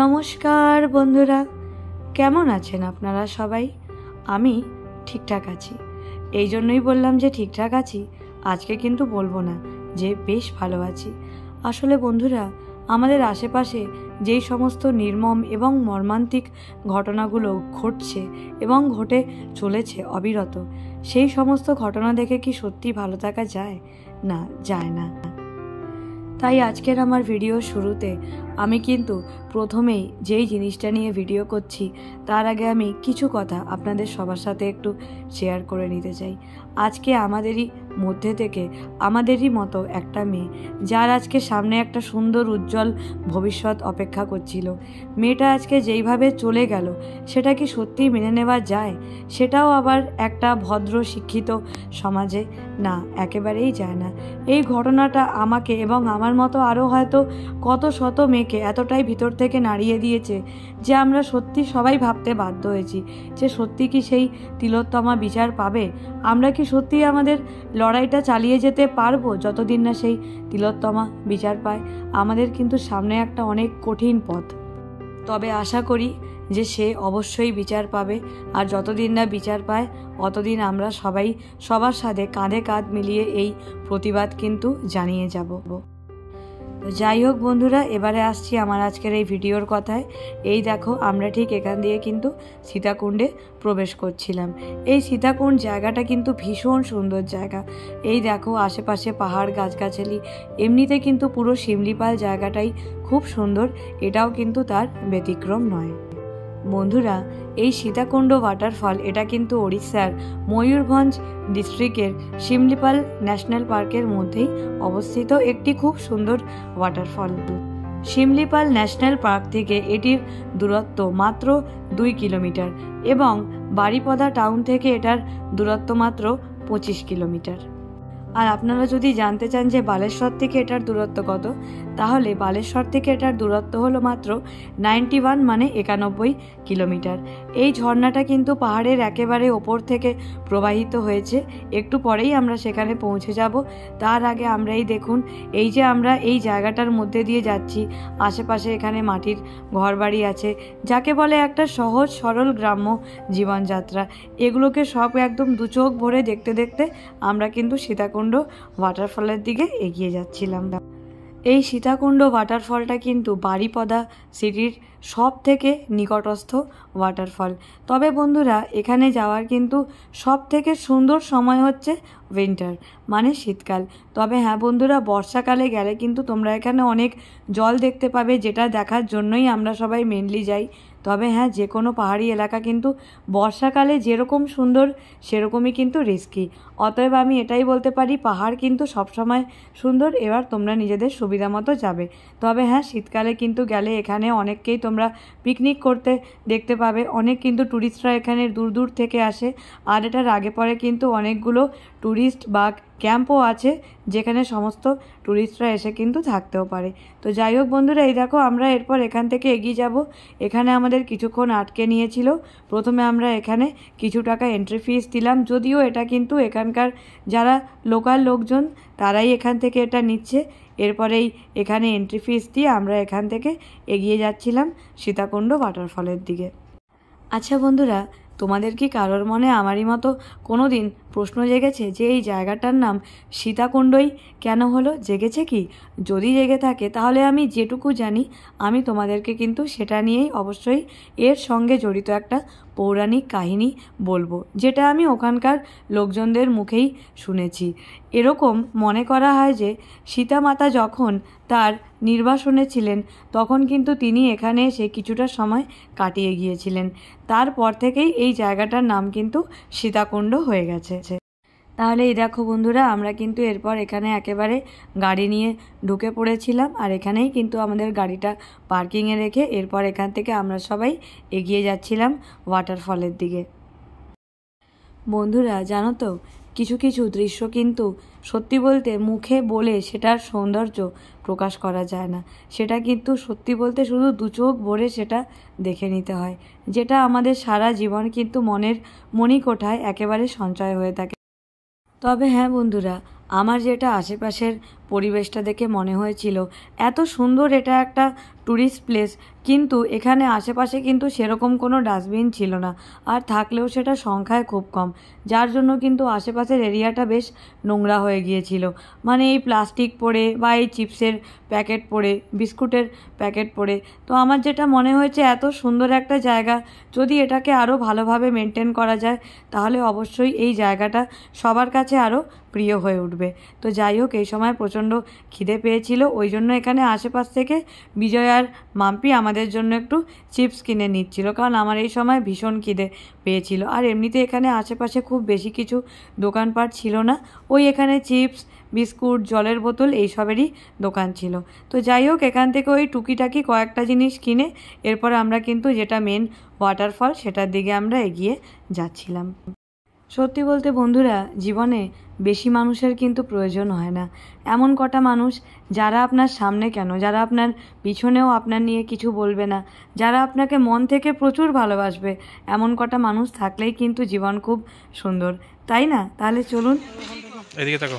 নমস্কার বন্ধুরা, কেমন আছেন আপনারা সবাই? আমি ঠিকঠাক আছি। এই জন্যই বললাম যে ঠিকঠাক আছি। আজকে কিন্তু বলবো না যে বেশ ভালো আছি। আসলে বন্ধুরা, আমাদের আশেপাশে যেই সমস্ত নির্মম এবং মর্মান্তিক ঘটনাগুলো ঘটছে এবং ঘটে চলেছে অবিরত, সেই সমস্ত ঘটনা দেখে কি সত্যি ভালো থাকা যায়? না, যায় না। তাই আজকের আমার ভিডিও শুরুতে আমি কিন্তু প্রথমেই যেই জিনিসটা নিয়ে ভিডিও করছি তার আগে আমি কিছু কথা আপনাদের সবার সাথে একটু শেয়ার করে নিতে চাই। আজকে আমাদেরই মধ্যে থেকে আমাদেরই মতো একটা মেয়ে, যার আজকে সামনে একটা সুন্দর উজ্জ্বল ভবিষ্যৎ অপেক্ষা করছিল, মেয়েটা আজকে যেইভাবে চলে গেল, সেটা কি সত্যিই মেনে নেওয়া যায়? সেটাও আবার একটা ভদ্র শিক্ষিত সমাজে? না, একেবারেই যায় না। এই ঘটনাটা আমাকে এবং আমার মতো আরও হয়তো কত শত মেয়েকে এতটাই ভিতর থেকে নাড়িয়ে দিয়েছে যে আমরা সত্যি সবাই ভাবতে বাধ্য হয়েছি যে সত্যি কি সেই তিলোত্তমা বিচার পাবে? আমরা কি সত্যি আমাদের লড়াইটা চালিয়ে যেতে পারবো যতদিন না সেই তিলোত্তমা বিচার পায়? আমাদের কিন্তু সামনে একটা অনেক কঠিন পথ, তবে আশা করি যে সে অবশ্যই বিচার পাবে। আর যতদিন না বিচার পায় অতদিন আমরা সবাই সবার সাথে কাঁধে কাঁধ মিলিয়ে এই প্রতিবাদ কিন্তু জানিয়ে যাব। যাই হোক বন্ধুরা, এবারে আসছি আমার আজকের এই ভিডিওর কথায়। এই দেখো, আমরা ঠিক এখান দিয়ে কিন্তু সীতাকুণ্ডে প্রবেশ করছিলাম। এই সীতাকুণ্ড জায়গাটা কিন্তু ভীষণ সুন্দর জায়গা। এই দেখো, আশেপাশে পাহাড় গাছগাছালি, এমনিতে কিন্তু পুরো শিমলিপাল জায়গাটাই খুব সুন্দর, এটাও কিন্তু তার ব্যতিক্রম নয়। বন্ধুরা, এই সীতাকুণ্ড ওয়াটারফল এটা কিন্তু ওড়িশার ময়ূরভঞ্জ ডিস্ট্রিক্টের শিমলিপাল ন্যাশনাল পার্কের মধ্যেই অবস্থিত একটি খুব সুন্দর ওয়াটারফল। শিমলিপাল ন্যাশনাল পার্ক থেকে এটির দূরত্ব মাত্র 2 কিলোমিটার এবং বারিপদা টাউন থেকে এটার দূরত্ব মাত্র 25 কিলোমিটার। আর আপনারা যদি জানতে চান যে বালেশ্বর থেকে এটার দূরত্ব কত, তাহলে বালেশ্বর থেকে এটার দূরত্ব হলো মাত্র 91 মানে 91 কিলোমিটার। এই ঝর্ণাটা কিন্তু পাহাড়ের একেবারে ওপর থেকে প্রবাহিত হয়েছে। একটু পরেই আমরা সেখানে পৌঁছে যাব। তার আগে আমরা এই দেখুন, এই যে আমরা এই জায়গাটার মধ্যে দিয়ে যাচ্ছি, আশেপাশে এখানে মাটির ঘরবাড়ি আছে, যাকে বলে একটা সহজ সরল গ্রাম্য জীবনযাত্রা। এগুলোকে সব একদম দু চোখ ভরে দেখতে দেখতে আমরা কিন্তু সীতাকুণ্ড ওয়াটারফলের দিকে এগিয়ে যাচ্ছিলাম। এই সীতাকুণ্ড ওয়াটারফলটা কিন্তু বারিপদা সিটির সব থেকে নিকটস্থ ওয়াটারফল। তবে বন্ধুরা, এখানে যাওয়ার কিন্তু সব থেকে সুন্দর সময় হচ্ছে উইন্টার মানে শীতকাল। তবে হ্যাঁ বন্ধুরা, বর্ষাকালে গেলে কিন্তু তোমরা এখানে অনেক জল দেখতে পাবে, যেটা দেখার জন্যই আমরা সবাই মেনলি যাই। তবে হ্যাঁ, যে কোনো পাহাড়ি এলাকা কিন্তু বর্ষাকালে যেরকম সুন্দর সেরকমই কিন্তু রিস্কি। অতএব আমি এটাই বলতে পারি, পাহাড় কিন্তু সবসময় সুন্দর, এবার তোমরা নিজেদের সুবিধা মতো যাবে। তবে হ্যাঁ, শীতকালে কিন্তু গেলে এখানে অনেককেই তোমরা পিকনিক করতে দেখতে পাবে। অনেক কিন্তু ট্যুরিস্টরা এখানে দূর দূর থেকে আসে। আর এটার আগে পরে কিন্তু অনেকগুলো ট্যুরিস্ট বা ক্যাম্পও আছে, যেখানে সমস্ত ট্যুরিস্টরা এসে কিন্তু থাকতেও পারে। তো যাই হোক বন্ধুরা, এই দেখো, আমরা এরপর এখান থেকে এগিয়ে যাব। এখানে আমাদের কিছুক্ষণ আটকে নিয়েছিল। প্রথমে আমরা এখানে কিছু টাকা এন্ট্রি ফিস দিলাম, যদিও এটা কিন্তু এখানকার যারা লোকাল লোকজন তারাই এখান থেকে এটা নিচ্ছে। এরপরেই এখানে এন্ট্রি ফিস দিয়ে আমরা এখান থেকে এগিয়ে যাচ্ছিলাম সীতাকুণ্ড ওয়াটারফলের দিকে। আচ্ছা বন্ধুরা, তোমাদের কি কারোর মনে আমারই মতো কোনো দিন প্রশ্ন জেগেছে যে এই জায়গাটার নাম সীতাকুণ্ডই কেন হলো? জেগেছে কি? যদি জেগে থাকে তাহলে আমি যেটুকু জানি আমি তোমাদেরকে কিন্তু সেটা নিয়েই অবশ্যই এর সঙ্গে জড়িত একটা পৌরাণিক কাহিনী বলবো, যেটা আমি ওখানকার লোকজনদের মুখেই শুনেছি। এরকম মনে করা হয় যে সীতামাতা যখন তার নির্বাসনে ছিলেন তখন কিন্তু তিনি এখানে এসে কিছুটা সময় কাটিয়ে গিয়েছিলেন। তারপর থেকেই এই জায়গাটার নাম কিন্তু সীতাকুণ্ড হয়ে গেছে। তাহলে এই দেখো বন্ধুরা, আমরা কিন্তু এরপর এখানে একেবারে গাড়ি নিয়ে ঢুকে পড়েছিলাম। আর এখানেই কিন্তু আমাদের গাড়িটা পার্কিংয়ে রেখে এরপর এখান থেকে আমরা সবাই এগিয়ে যাচ্ছিলাম ওয়াটারফলের দিকে। বন্ধুরা জানো তো, কিছু কিছু দৃশ্য কিন্তু সত্যি বলতে মুখে বলে সেটার সৌন্দর্য প্রকাশ করা যায় না। সেটা কিন্তু সত্যি বলতে শুধু দু চোখ ভরে সেটা দেখে নিতে হয়, যেটা আমাদের সারা জীবন কিন্তু মনের মণিকোঠায় একেবারে সঞ্চয় হয়ে থাকে। তবে হ্যাঁ বন্ধুরা, আমার যেটা আশেপাশের পরিবেশটা দেখে মনে হয়েছিল এত সুন্দর এটা একটা ট্যুরিস্ট প্লেস, কিন্তু এখানে আশেপাশে কিন্তু সেরকম কোনো ডাস্টবিন ছিল না, আর থাকলেও সেটা সংখ্যায় খুব কম, যার জন্য কিন্তু আশেপাশের এরিয়াটা বেশ নোংরা হয়ে গিয়েছিল। মানে এই প্লাস্টিক পড়ে বা এই চিপসের প্যাকেট পড়ে, বিস্কুটের প্যাকেট পড়ে। তো আমার যেটা মনে হয়েছে এত সুন্দর একটা জায়গা, যদি এটাকে আরও ভালোভাবে মেনটেন করা যায় তাহলে অবশ্যই এই জায়গাটা সবার কাছে আরও প্রিয় হয়ে উঠবে। তো যাই হোক, এই সময় প্রচণ্ড খিদে পেয়েছিল, ওই জন্য এখানে আশেপাশ থেকে বিজয় আর মাম্পি আমাদের জন্য একটু চিপস কিনে নিচ্ছিল, কারণ আমার এই সময় ভীষণ খিদে পেয়েছিল। আর এমনিতে এখানে আশেপাশে খুব বেশি কিছু দোকানপাট ছিল না, ওই এখানে চিপস, বিস্কুট, জলের বোতল এইসবেরই দোকান ছিল। তো যাই হোক, এখান থেকে ওই টুকিটাকি কয়েকটা জিনিস কিনে এরপর আমরা কিন্তু যেটা মেন ওয়াটারফল সেটার দিকে আমরা এগিয়ে যাচ্ছিলাম। সত্যি বলতে বন্ধুরা, জীবনে বেশি মানুষের কিন্তু প্রয়োজন হয় না। এমন কটা মানুষ যারা আপনার সামনে কেন, যারা আপনার পিছনেও আপনার নিয়ে কিছু বলবে না, যারা আপনাকে মন থেকে প্রচুর ভালোবাসবে, এমন কটা মানুষ থাকলেই কিন্তু জীবন খুব সুন্দর, তাই না? তাহলে চলুন এদিকে তাকো।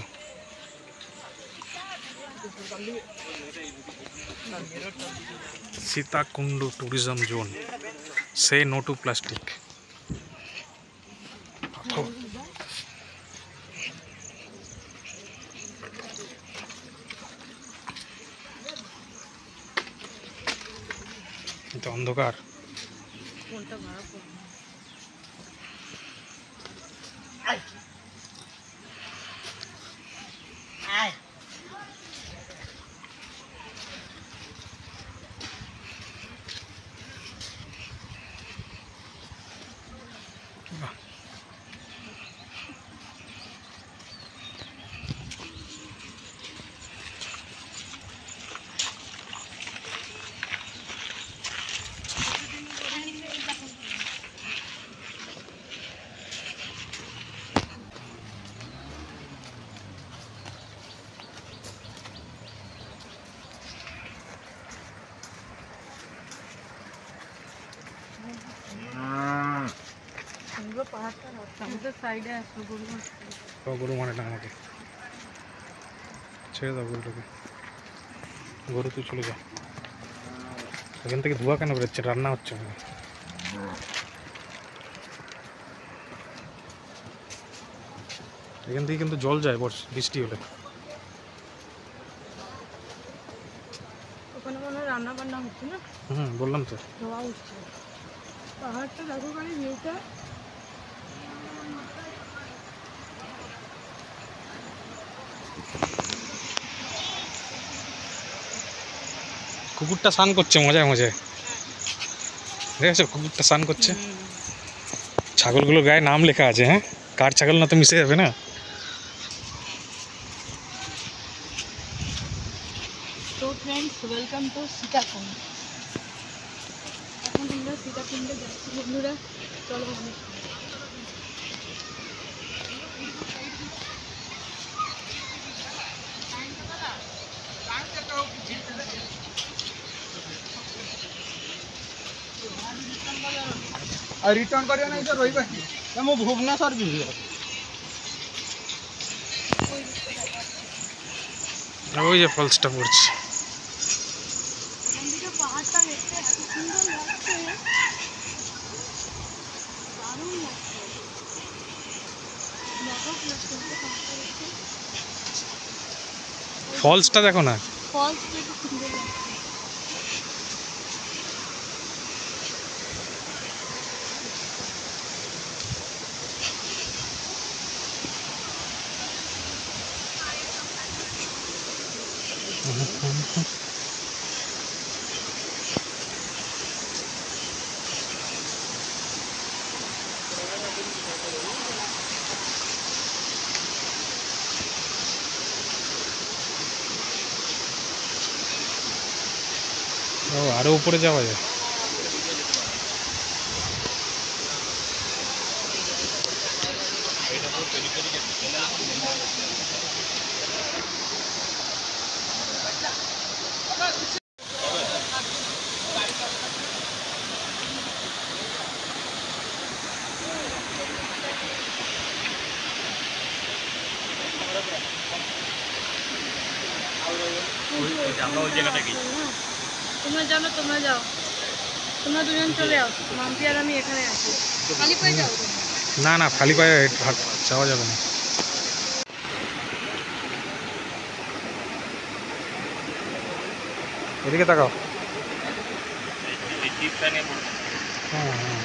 Sitakunda tourism zone, say no to plastic. অন্ধকার। গরু মানে না, আমাকে ছেড়ে দাও গরুটাকে। গরু তুই চলে যা, এখান থেকে ধোঁয়া কেন বেরোচ্ছে? রান্না হচ্ছে। এখান থেকে কিন্তু জল যায় বৃষ্টি হলে। ওখানে মনে হয় রান্না বান্না হচ্ছে না? বললাম তো, ধোয়া উঠছে। পাহাড়টা দেখো খালি ভিউটা। কুকুরটা স্নান করছে মজায় মজায়, দেখেছো? কুকুরটা স্নান করছে। ছাগলগুলোর গায়ে নাম লেখা আছে। হ্যাঁ, কার ছাগল না তো মিশে যাবে না। তো ফ্রেন্ডস, ওয়েলকাম টু সীতাকুণ্ড। এখন আমরা সীতাকুণ্ডে যাচ্ছি বন্ধুরা, চলো। আর রিটার্ন করিও না, এটা রইবা কি? ମୁଁ ଭୁବନେଶ୍ୱର ଯିବି। ওই যে ফলসটা পড়ছে। পাহাড়টা দেখতে এত সুন্দর লাগছে, দারুণ লাগছে। ফলসটা দেখো না, ফলসটা কি সুন্দর লাগছে। আরো উপরে যাওয়া যায়। তোমরা জানো, তোমরা যাও, তোমরা দুজন চলে যাও, মাম্পি আর আমি এখানে আছি। খালি পায়ে যাও। না না, খালি পায়ে যাওয়া যাবে না। এদিকে তাকাও। হ্যাঁ হ্যাঁ,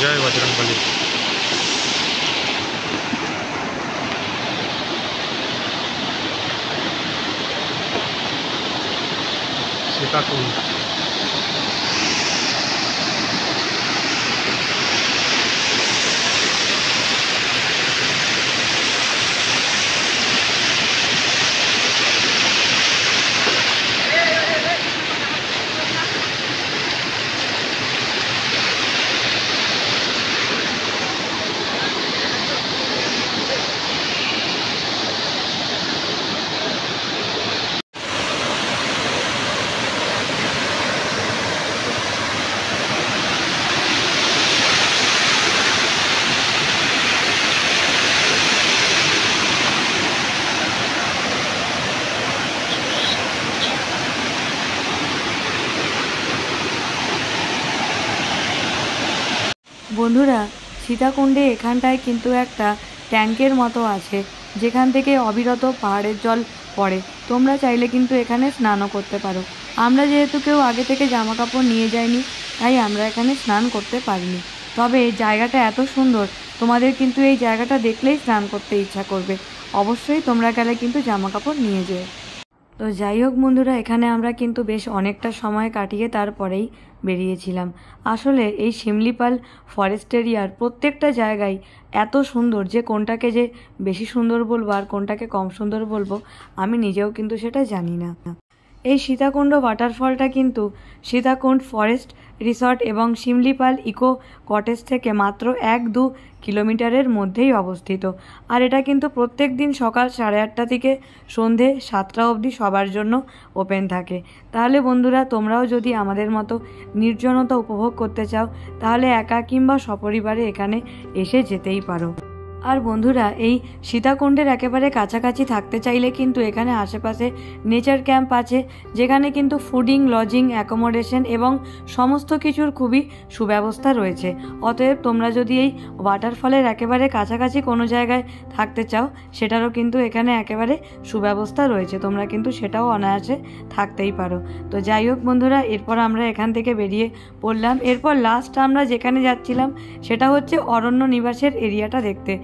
জয় বজরংবলী। সীতাকুণ্ড। বন্ধুরা, সীতাকুণ্ডে এখানটায় কিন্তু একটা ট্যাঙ্কের মতো আছে, যেখান থেকে অবিরত পাহাড়ের জল পড়ে। তোমরা চাইলে কিন্তু এখানে স্নানও করতে পারো। আমরা যেহেতু কেউ আগে থেকে জামা কাপড় নিয়ে যাইনি, তাই আমরা এখানে স্নান করতে পারিনি। তবে জায়গাটা এত সুন্দর, তোমাদের কিন্তু এই জায়গাটা দেখলেই স্নান করতে ইচ্ছা করবে। অবশ্যই তোমরা গেলে কিন্তু জামা কাপড় নিয়ে যেও। তো যাই হোক বন্ধুরা, এখানে আমরা কিন্তু বেশ অনেকটা সময় কাটিয়ে তারপরেই বেরিয়েছিলাম। আসলে এই শিমলিপাল ফরেস্ট এরিয়ার প্রত্যেকটা জায়গায় এত সুন্দর যে কোনটাকে যে বেশি সুন্দর বলবো আর কোনটাকে কম সুন্দর বলবো আমি নিজেও কিন্তু সেটা জানি না। এই সীতাকুণ্ড ওয়াটারফলটা কিন্তু সীতাকুণ্ড ফরেস্ট রিসর্ট এবং শিমলিপাল ইকো কটেজ থেকে মাত্র 1-2 কিলোমিটারের মধ্যেই অবস্থিত। আর এটা কিন্তু প্রত্যেক দিন সকাল 8:30 থেকে সন্ধে 7টা অবধি সবার জন্য ওপেন থাকে। তাহলে বন্ধুরা, তোমরাও যদি আমাদের মতো নির্জনতা উপভোগ করতে চাও, তাহলে একা কিংবা সপরিবারে এখানে এসে যেতেই পারো। আর বন্ধুরা, এই সীতাকুণ্ডের একেবারে কাছাকাছি থাকতে চাইলে কিন্তু এখানে আশেপাশে নেচার ক্যাম্প আছে, যেখানে কিন্তু ফুডিং, লজিং, অ্যাকোমোডেশন এবং সমস্ত কিছুর খুবই সুব্যবস্থা রয়েছে। অতএব তোমরা যদি এই ওয়াটারফলের একেবারে কাছাকাছি কোনো জায়গায় থাকতে চাও, সেটারও কিন্তু এখানে একেবারে সুব্যবস্থা রয়েছে। তোমরা কিন্তু সেটাও অনায়াসে থাকতেই পারো। তো যাই হোক বন্ধুরা, এরপর আমরা এখান থেকে বেরিয়ে পড়লাম। এরপর লাস্ট আমরা যেখানে যাচ্ছিলাম সেটা হচ্ছে অরণ্য নিবাসের এরিয়াটা দেখতে।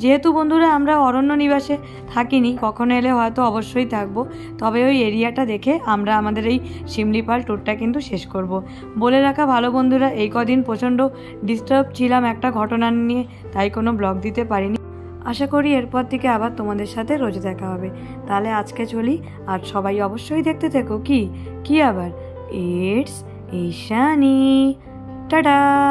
যেহেতু বন্ধুরা আমরা অরণ্য নিবাসে থাকিনি, কখনো এলে হয়তো অবশ্যই থাকবো, তবে ওই এরিয়াটা দেখে আমরা আমাদের এই শিমলিপাল ট্যুরটা কিন্তু শেষ করব। বলে রাখা ভালো বন্ধুরা, এই কদিন প্রচণ্ড ডিস্টার্ব ছিলাম একটা ঘটনা নিয়ে, তাই কোনো ব্লগ দিতে পারিনি। আশা করি এরপর থেকে আবার তোমাদের সাথে রোজ দেখা হবে। তাহলে আজকে চলি, আর সবাই অবশ্যই দেখতে থেকো। কি আবার ইটস ঈশানী। টাটা।